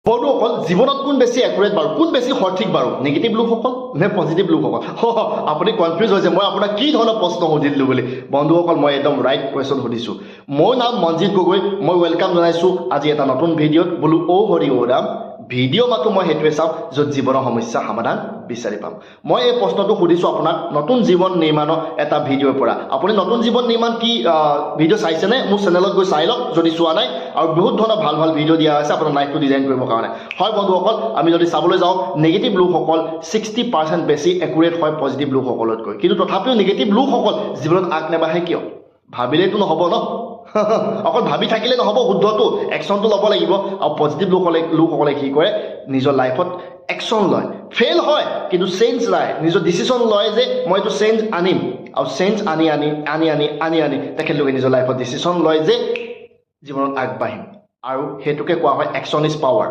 বন্ধুসকল জীৱনত কোন বেছি একুৰেট বাৰু কোন বেছি সঠিক বাৰু নেগেটিভ লোকসকল নে পজিটিভ লোকসকল আপুনি কনফিউজ হৈছে মই আপোনাক কি ধৰণৰ প্ৰশ্ন সুধিলোঁ বুলি বন্ধুসকল মই একদম ৰাইট কুৱেশ্যন সুধিছোঁ মোৰ নাম মনজিত গগৈ মই ৱেলকাম জনাইছোঁ আজি এটা নতুন ভিডিঅ'ত বোলো অ' হৰি অ' ৰাম ভিডিঅ' মাতো মই সেইটোৱে চাওঁ য'ত জীৱনৰ সমস্যা সমাধান বিচাৰি পাম মই এই প্ৰশ্নটো সুধিছোঁ আপোনাক নতুন জীৱন নিৰ্মাণৰ এটা ভিডিঅ'ৰ পৰা আপুনি নতুন জীৱন নিৰ্মাণ কি ভিডিঅ' চাইছেনে মোৰ চেনেলত গৈ চাই লওক যদি চোৱা নাই আৰু বহুত ধৰণৰ ভাল ভাল ভিডিঅ' দিয়া আছে আপোনাৰ লাইফটো ডিজাইন কৰিবৰ কাৰণে হয় বন্ধুসকল আমি যদি চাবলৈ যাওঁ নেগেটিভ লোকসকল 60% বেছি একুৰেট হয় পজিটিভ লোকসকলতকৈ কিন্তু তথাপিও নেগেটিভ লোকসকল জীৱনত আগ নেবাঢ়ে কিয় ভাবিলেতো নহ'ব ন অকল ভাবি থাকিলে নহ'ব শুদ্ধটো একশ্যনটো ল'ব লাগিব আৰু পজিটিভ লোকসকলে কি কৰে নিজৰ লাইফত একশ্যন লয় ফেইল হয় কিন্তু চেঞ্জ লয় নিজৰ ডিচিশ্যন লয় যে মই এইটো চেঞ্জ আনিম আৰু চেঞ্জ আনি তেখেতলোকে নিজৰ লাইফত ডিচিশ্যন লয় যে জীৱনত আগবাঢ়িম আৰু সেইটোকে কোৱা হয় একশ্যন ইজ পাৱাৰ